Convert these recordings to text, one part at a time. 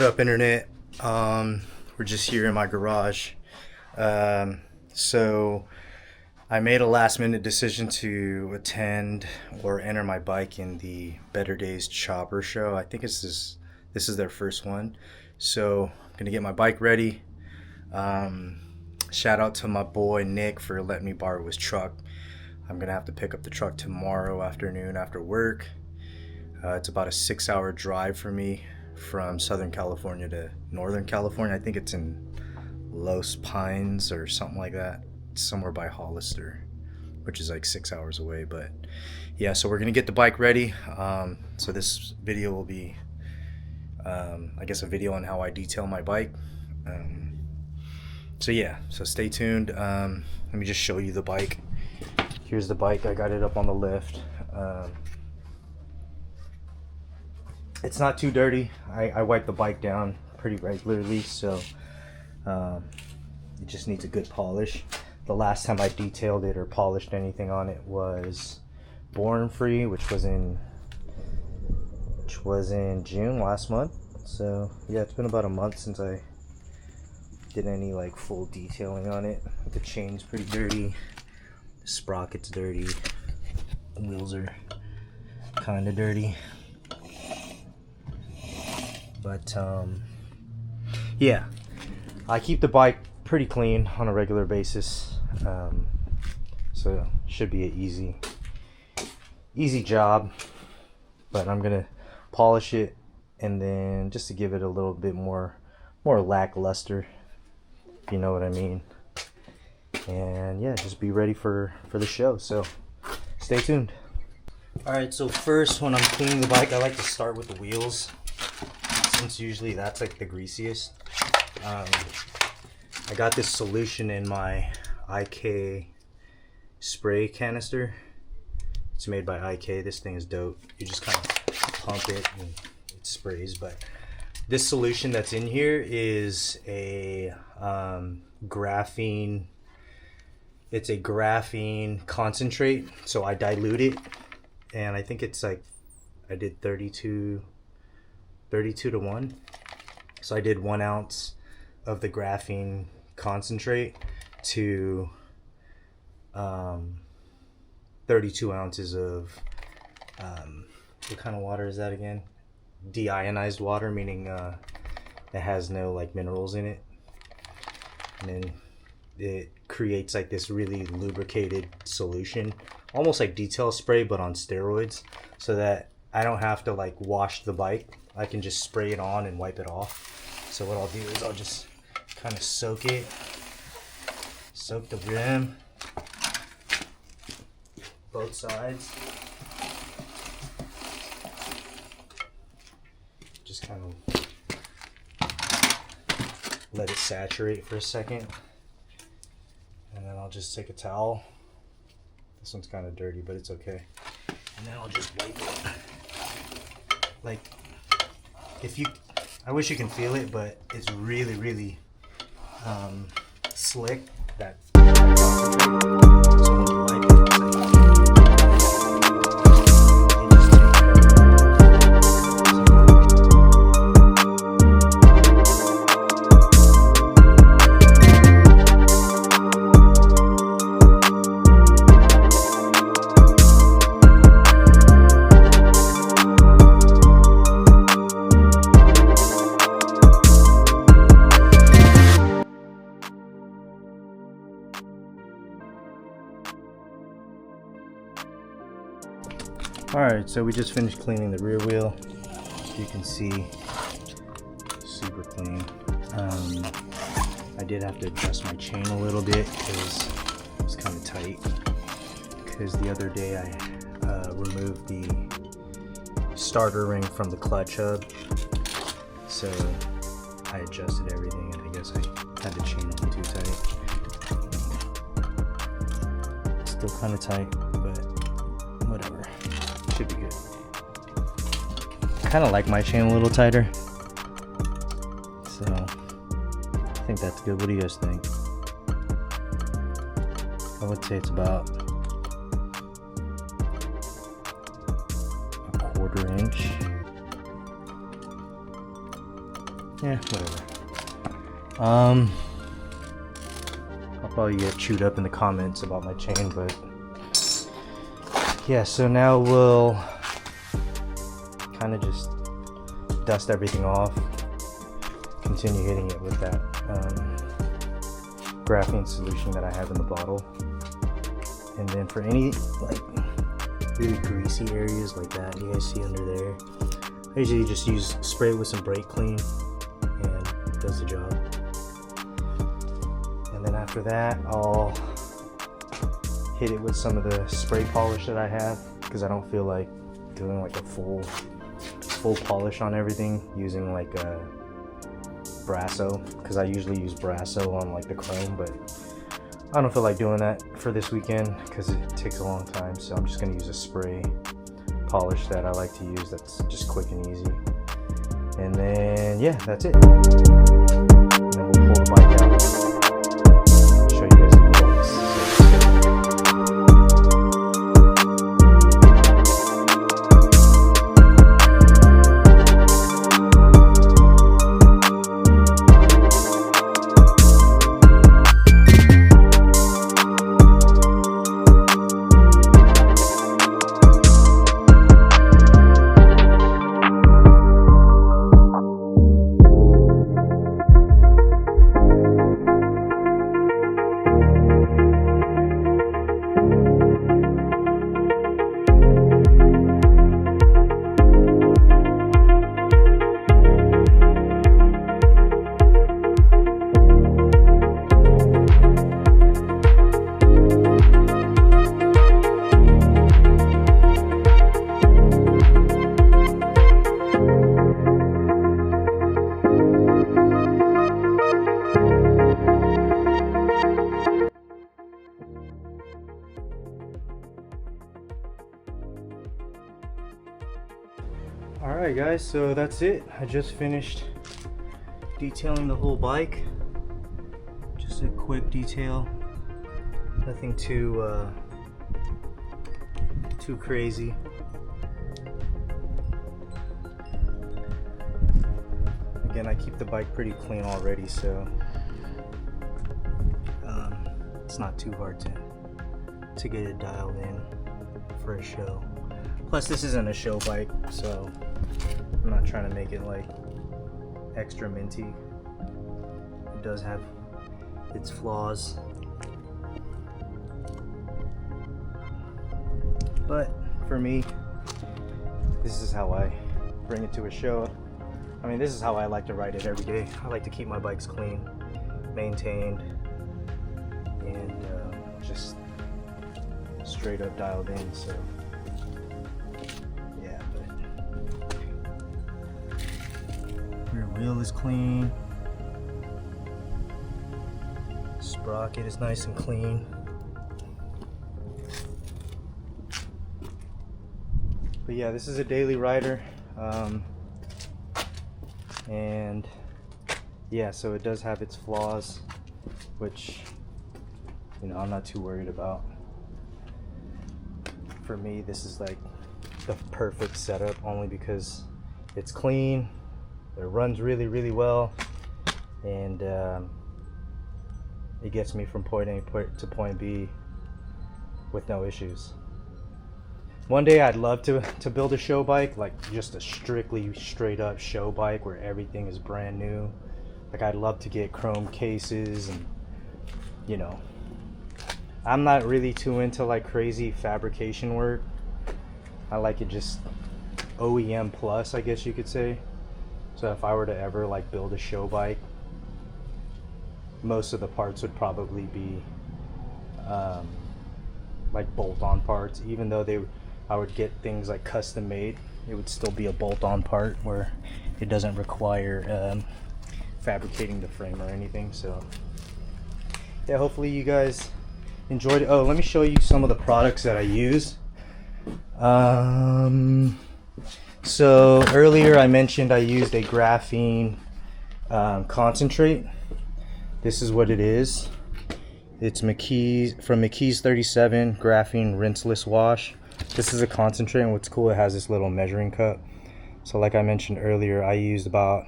up, internet? We're just here in my garage. So I made a last minute decision to attend or enter my bike in the Better Days Chopper Show. I think this is their first one. So I'm gonna get my bike ready. Shout out to my boy Nick for letting me borrow his truck. I'm gonna have to pick up the truck tomorrow afternoon after work. It's about a 6-hour drive for me from Southern California to Northern California. I think it's in Los Pines or something like that, somewhere by Hollister, which is like 6 hours away. But yeah, so we're gonna get the bike ready. So this video will be I guess a video on how I detail my bike. So yeah, so stay tuned. Let me just show you the bike. Here's the bike. I got it up on the lift. It's not too dirty. I wipe the bike down pretty regularly, so it just needs a good polish. The last time I detailed it or polished anything on it was Born Free, which was in June last month. So yeah, it's been about a month since I did any like full detailing on it. The chain's pretty dirty, the sprocket's dirty, the wheels are kind of dirty. But yeah, I keep the bike pretty clean on a regular basis, so it should be an easy job. But I'm gonna polish it, and then just to give it a little bit more lackluster, if you know what I mean. And yeah, just be ready for the show. So stay tuned. All right, so first, when I'm cleaning the bike, I like to start with the wheels, since usually that's like the greasiest. I got this solution in my IK spray canister. It's made by IK. This thing is dope. You just kind of pump it and it sprays. But this solution that's in here is a graphene. It's a graphene concentrate. So I dilute it, and I think it's like I did 32 to 1. So I did 1 ounce of the graphene concentrate to 32 ounces of what kind of water is that again? Deionized water, meaning it has no like minerals in it. And then it creates like this really lubricated solution, almost like detail spray but on steroids, so that I don't have to like wash the bike. I can just spray it on and wipe it off. So what I'll do is I'll just kind of soak the rim, both sides. Just kind of let it saturate for a second. And then I'll just take a towel. This one's kind of dirty, but it's okay. And then I'll just wipe it. Like, I wish you can feel it, but it's really slick. That Alright, so we just finished cleaning the rear wheel. You can see, super clean. I did have to adjust my chain a little bit because it was kind of tight. Because the other day I removed the starter ring from the clutch hub. So I adjusted everything, and I guess I had the chain on too tight. Still kind of tight, but whatever. Should be good. I kind of like my chain a little tighter, so I think that's good. What do you guys think? I would say it's about a 1/4 inch. Yeah, whatever. I'll probably get chewed up in the comments about my chain, but yeah, so now we'll kind of just dust everything off, continue hitting it with that graphene solution that I have in the bottle, and then for any like really greasy areas like that you guys see under there, I usually just spray it with some brake clean and it does the job. And then after that I'll hit it with some of the spray polish that I have, because I don't feel like doing like a full polish on everything using like a Brasso, because I usually use Brasso on like the chrome, but I don't feel like doing that for this weekend because it takes a long time. So I'm just going to use a spray polish that I like to use that's just quick and easy. And then yeah, that's it. And then we'll pull the bike out, show you guys the results. Alright guys, so that's it. I just finished detailing the whole bike. Just a quick detail. Nothing too crazy. Again, I keep the bike pretty clean already, so it's not too hard to get it dialed in for a show. Plus, this isn't a show bike, so I'm not trying to make it like extra minty. It does have its flaws, but for me, this is how I bring it to a show. I mean, this is how I like to ride it every day. I like to keep my bikes clean, maintained, and just straight up dialed in. So yeah, but rear wheel is clean. Sprocket is nice and clean. But yeah, this is a daily rider. And yeah, so it does have its flaws, which, you know, I'm not too worried about. For me, this is like the perfect setup, only because it's clean, it runs really, really well, and it gets me from point A to point B with no issues. One day I'd love to build a show bike, like just a strictly straight up show bike where everything is brand new. Like, I'd love to get chrome cases, and you know, I'm not really too into like crazy fabrication work. I like it just OEM plus, I guess you could say. So if I were to ever like build a show bike, most of the parts would probably be like bolt-on parts. Even though I would get things like custom made, it would still be a bolt-on part where it doesn't require fabricating the frame or anything. So yeah, hopefully you guys enjoyed it. Oh, let me show you some of the products that I use. So earlier I mentioned I used a graphene concentrate. This is what it is. It's from McKee's 37 graphene rinseless wash. This is a concentrate, and what's cool, it has this little measuring cup. So like I mentioned earlier, I used about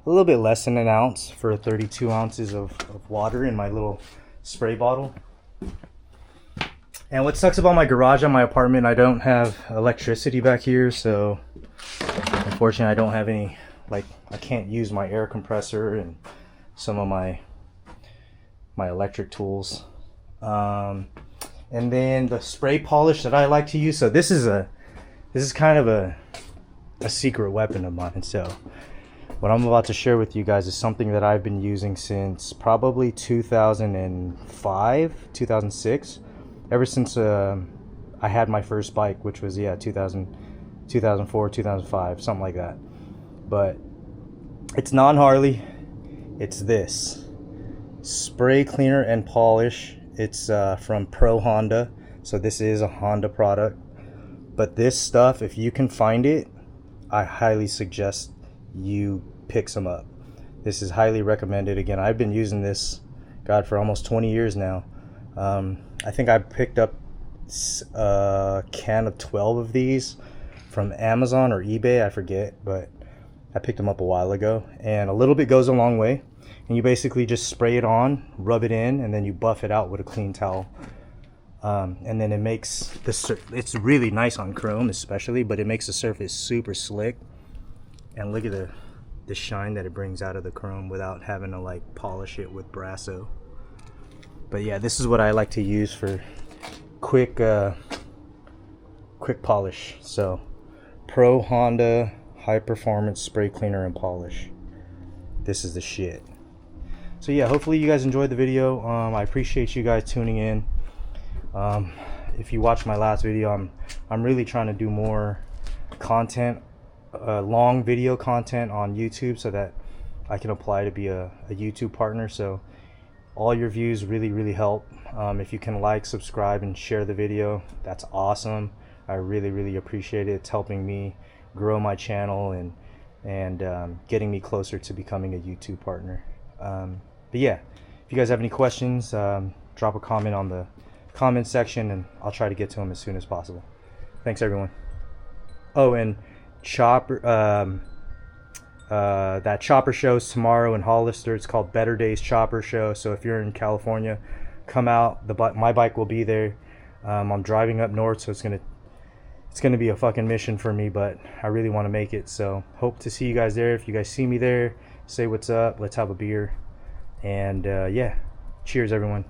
a a little bit less than an ounce for 32 ounces of water in my little spray bottle. And what sucks about my garage on my apartment, I don't have electricity back here, so unfortunately I don't have any, like, I can't use my air compressor and some of my electric tools. And then the spray polish that I like to use, so this is kind of a secret weapon of mine. So what I'm about to share with you guys is something that I've been using since probably 2005, 2006, ever since I had my first bike, which was 2004, 2005, something like that. But it's non-Harley. It's this spray cleaner and polish. It's from Pro Honda, so this is a Honda product. But this stuff, if you can find it, I highly suggest you pick some up. This is highly recommended. Again, I've been using this, God, for almost 20 years now. I think I picked up a can of 12 of these from Amazon or eBay, I forget, but I picked them up a while ago. And a little bit goes a long way. And you basically just spray it on, rub it in, and then you buff it out with a clean towel. And then it makes it's really nice on chrome especially, but it makes the surface super slick. And look at the shine that it brings out of the chrome without having to like polish it with Brasso. But yeah, this is what I like to use for quick polish. So Pro Honda high performance spray cleaner and polish. This is the shit. So yeah, hopefully you guys enjoyed the video. I appreciate you guys tuning in. If you watched my last video, I'm really trying to do more content, long video content on YouTube, so that I can apply to be a YouTube partner. So all your views really help. If you can like, subscribe, and share the video, that's awesome. I really appreciate it. It's helping me grow my channel and getting me closer to becoming a YouTube partner. But yeah, if you guys have any questions, drop a comment on the comment section and I'll try to get to them as soon as possible. Thanks everyone. Oh, and Chopper, that Chopper show's tomorrow in Hollister. It's called Better Days Chopper Show. So if you're in California, come out. My bike will be there. I'm driving up north, so it's gonna be a fucking mission for me, but I really want to make it. So hope to see you guys there. If you guys see me there, say what's up. Let's have a beer. And yeah, cheers everyone.